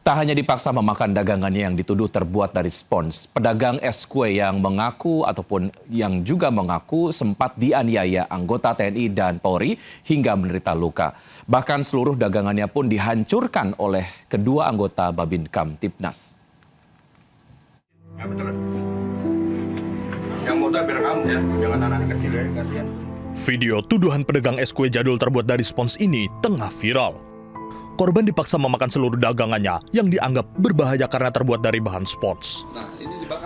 Tak hanya dipaksa memakan dagangannya yang dituduh terbuat dari spons, pedagang es kue yang juga mengaku sempat dianiaya anggota TNI dan Polri hingga menderita luka. Bahkan seluruh dagangannya pun dihancurkan oleh kedua anggota Babin Kamtibnas. Yang muda biar kamu ya, jangan anak kecil ya, kasihan. Video tuduhan pedagang es kue jadul terbuat dari spons ini tengah viral. Korban dipaksa memakan seluruh dagangannya yang dianggap berbahaya karena terbuat dari bahan spons.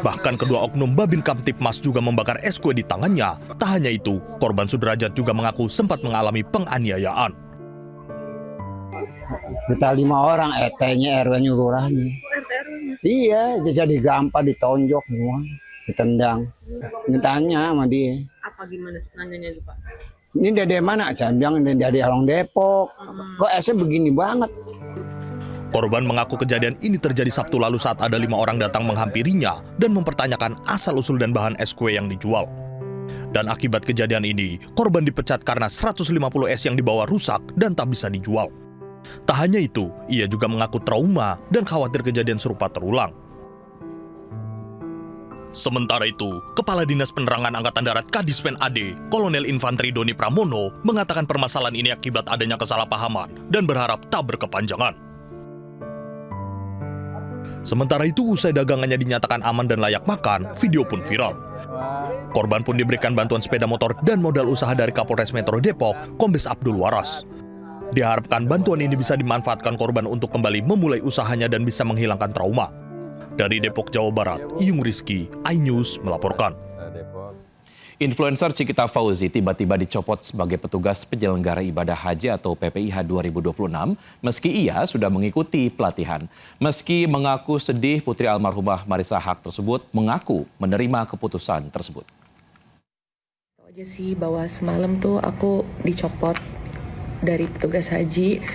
Bahkan kedua oknum Babin Kamtibmas juga membakar es kue di tangannya. Tak hanya itu, korban Sudrajat juga mengaku sempat mengalami penganiayaan. Kita 5 orang, ET-nya, RW-nya, lurahnya. Iya, jadi gampang ditonjok semua, ditendang. Ditanya sama dia. Apa gimana nanyanya itu, Pak? Ini dari mana? Saya bilang dari Halong Depok. Kok esnya begini banget? Korban mengaku kejadian ini terjadi Sabtu lalu saat ada 5 orang datang menghampirinya dan mempertanyakan asal-usul dan bahan es kue yang dijual. Dan akibat kejadian ini, korban dipecat karena 150 es yang dibawa rusak dan tak bisa dijual. Tak hanya itu, ia juga mengaku trauma dan khawatir kejadian serupa terulang. Sementara itu, Kepala Dinas Penerangan Angkatan Darat Kadispen AD, Kolonel Infanteri Doni Pramono, mengatakan permasalahan ini akibat adanya kesalahpahaman dan berharap tak berkepanjangan. Sementara itu, usai dagangannya dinyatakan aman dan layak makan, video pun viral. Korban pun diberikan bantuan sepeda motor dan modal usaha dari Kapolres Metro Depok, Kombes Abdul Waras. Diharapkan bantuan ini bisa dimanfaatkan korban untuk kembali memulai usahanya dan bisa menghilangkan trauma. Dari Depok, Jawa Barat, Iyung Rizky, iNews melaporkan. Influencer Cikita Fauzi tiba-tiba dicopot sebagai petugas penyelenggara ibadah haji atau PPIH 2026 meski ia sudah mengikuti pelatihan. Meski mengaku sedih, putri almarhumah Marissa Haque tersebut mengaku menerima keputusan tersebut. Tahu aja sih bahwa semalam tuh aku dicopot dari petugas haji.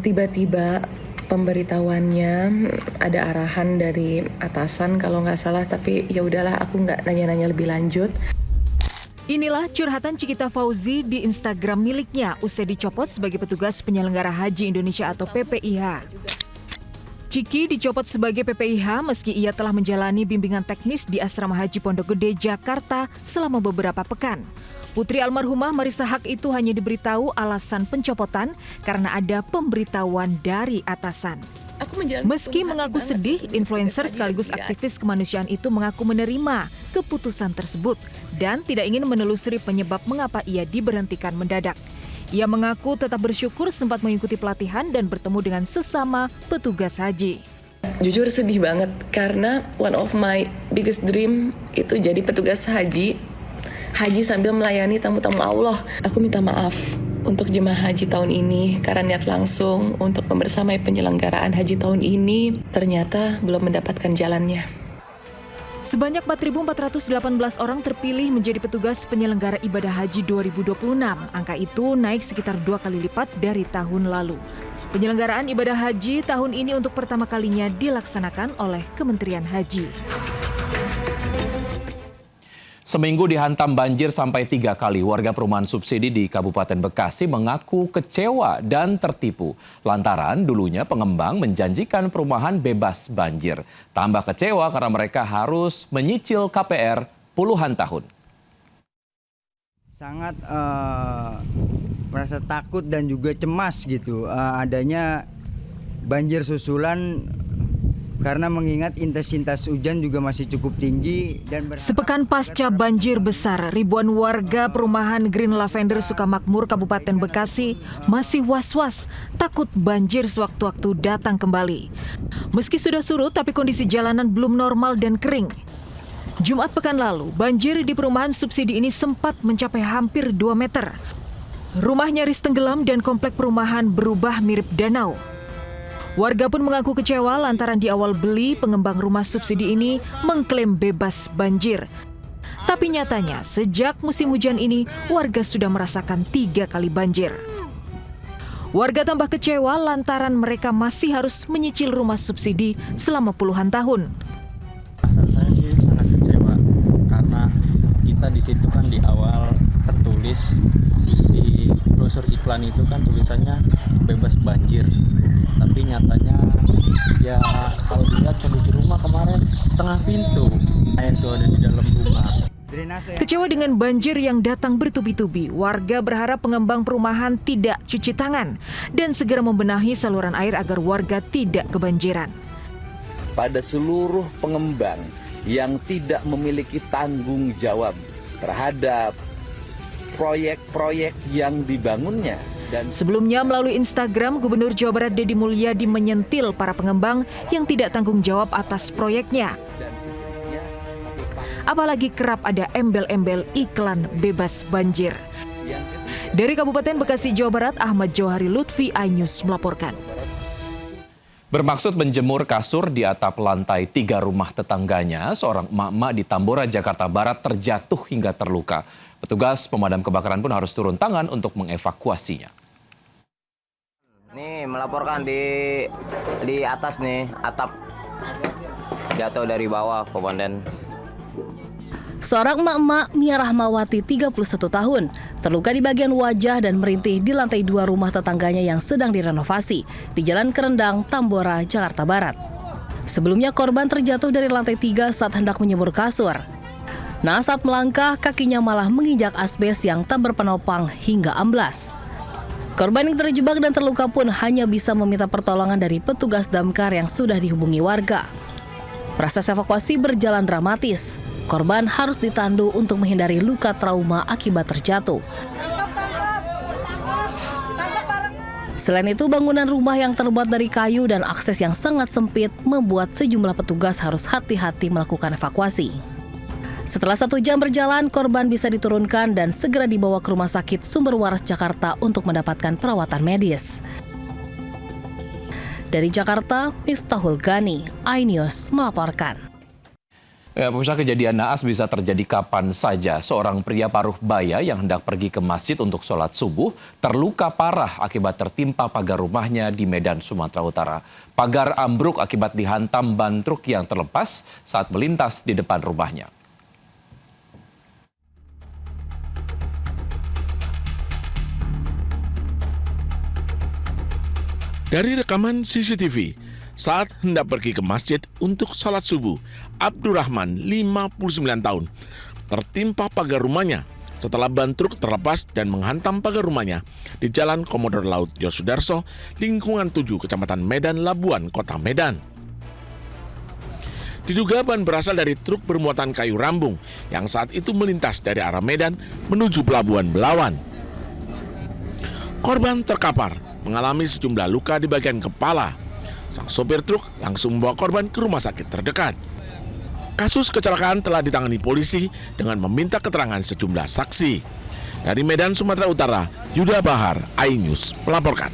Tiba-tiba pemberitahuannya ada arahan dari atasan kalau nggak salah, tapi ya udahlah aku nggak nanya-nanya lebih lanjut. Inilah curhatan Cikita Fauzi di Instagram miliknya usai dicopot sebagai petugas penyelenggara haji Indonesia atau PPIH. Ciki dicopot sebagai PPIH meski ia telah menjalani bimbingan teknis di Asrama Haji Pondok Gede, Jakarta selama beberapa pekan. Putri almarhumah Marissa Haque itu hanya diberitahu alasan pencopotan karena ada pemberitahuan dari atasan. Meski mengaku sedih, influencer sekaligus aktivis kemanusiaan itu mengaku menerima keputusan tersebut dan tidak ingin menelusuri penyebab mengapa ia diberhentikan mendadak. Ia mengaku tetap bersyukur sempat mengikuti pelatihan dan bertemu dengan sesama petugas haji. Jujur sedih banget karena one of my biggest dream itu jadi petugas haji sambil melayani tamu-tamu Allah. Aku minta maaf untuk jemaah haji tahun ini karena niat langsung untuk membersamai penyelenggaraan haji tahun ini ternyata belum mendapatkan jalannya. Sebanyak 4.418 orang terpilih menjadi petugas penyelenggara ibadah haji 2026. Angka itu naik sekitar 2 kali lipat dari tahun lalu. Penyelenggaraan ibadah haji tahun ini untuk pertama kalinya dilaksanakan oleh Kementerian Haji. Seminggu dihantam banjir sampai 3 kali, warga perumahan subsidi di Kabupaten Bekasi mengaku kecewa dan tertipu. Lantaran dulunya pengembang menjanjikan perumahan bebas banjir. Tambah kecewa karena mereka harus menyicil KPR puluhan tahun. Sangat merasa takut dan juga cemas gitu adanya banjir susulan. Karena mengingat intensitas hujan juga masih cukup tinggi dan sepekan pasca banjir besar, ribuan warga perumahan Green Lavender Sukamakmur Kabupaten Bekasi masih was-was takut banjir sewaktu-waktu datang kembali. Meski sudah surut, tapi kondisi jalanan belum normal dan kering. Jumat pekan lalu, banjir di perumahan subsidi ini sempat mencapai hampir 2 meter. Rumah nyaris tenggelam dan komplek perumahan berubah mirip danau. Warga pun mengaku kecewa lantaran di awal beli pengembang rumah subsidi ini mengklaim bebas banjir. Tapi nyatanya sejak musim hujan ini warga sudah merasakan 3 kali banjir. Warga tambah kecewa lantaran mereka masih harus menyicil rumah subsidi selama puluhan tahun. Saya sih sangat kecewa karena kita di situ kan di awal tertulis di brosur iklan itu kan tulisannya bebas banjir. Tapi nyatanya Ya kalau dilihat kondisi rumah kemarin setengah pintu air itu ada di dalam rumah. Drainase Kecewa dengan banjir yang datang bertubi-tubi, warga berharap pengembang perumahan tidak cuci tangan dan segera membenahi saluran air agar warga tidak kebanjiran. Pada seluruh pengembang yang tidak memiliki tanggung jawab terhadap proyek-proyek yang dibangunnya. Dan Sebelumnya melalui Instagram, Gubernur Jawa Barat Deddy Mulyadi menyentil para pengembang yang tidak tanggung jawab atas proyeknya. sejenisnya, Apalagi kerap ada embel-embel iklan bebas banjir. yang ketiga, Dari Kabupaten Bekasi, Jawa Barat, Ahmad Johari Lutfi, iNews melaporkan. Bermaksud menjemur kasur di atap lantai 3 rumah tetangganya, seorang emak-emak di Tambora, Jakarta Barat terjatuh hingga terluka. Petugas pemadam kebakaran pun harus turun tangan untuk mengevakuasinya. Nih melaporkan di atas nih atap jatuh dari bawah, Komandan. Seorang emak-emak Mia Rahmawati 31 tahun terluka di bagian wajah dan merintih di lantai 2 rumah tetangganya yang sedang direnovasi di Jalan Kerendang, Tambora, Jakarta Barat. Sebelumnya korban terjatuh dari lantai 3 saat hendak menyemur kasur. Nah, saat melangkah kakinya malah menginjak asbes yang tak berpenopang hingga amblas. Korban yang terjebak dan terluka pun hanya bisa meminta pertolongan dari petugas damkar yang sudah dihubungi warga. Proses evakuasi berjalan dramatis. Korban harus ditandu untuk menghindari luka trauma akibat terjatuh. Selain itu, bangunan rumah yang terbuat dari kayu dan akses yang sangat sempit membuat sejumlah petugas harus hati-hati melakukan evakuasi. Setelah 1 jam berjalan, korban bisa diturunkan dan segera dibawa ke Rumah Sakit Sumber Waras Jakarta untuk mendapatkan perawatan medis. Dari Jakarta, Miftahul Gani, iNews melaporkan. Ya, pemirsa, kejadian naas bisa terjadi kapan saja. Seorang pria paruh baya yang hendak pergi ke masjid untuk sholat subuh terluka parah akibat tertimpa pagar rumahnya di Medan, Sumatera Utara. Pagar ambruk akibat dihantam ban truk yang terlepas saat melintas di depan rumahnya. Dari rekaman CCTV, saat hendak pergi ke masjid untuk salat subuh, Abdurrahman, 59 tahun, tertimpa pagar rumahnya setelah ban truk terlepas dan menghantam pagar rumahnya di Jalan Komodor Laut Yosudarso, lingkungan 7, Kecamatan Medan, Labuan, Kota Medan. Diduga ban berasal dari truk bermuatan kayu rambung yang saat itu melintas dari arah Medan menuju Pelabuhan Belawan. Korban terkapar, mengalami sejumlah luka di bagian kepala. Sang sopir truk langsung membawa korban ke rumah sakit terdekat. Kasus kecelakaan telah ditangani polisi dengan meminta keterangan sejumlah saksi. Dari Medan, Sumatera Utara, Yuda Bahar, iNews melaporkan.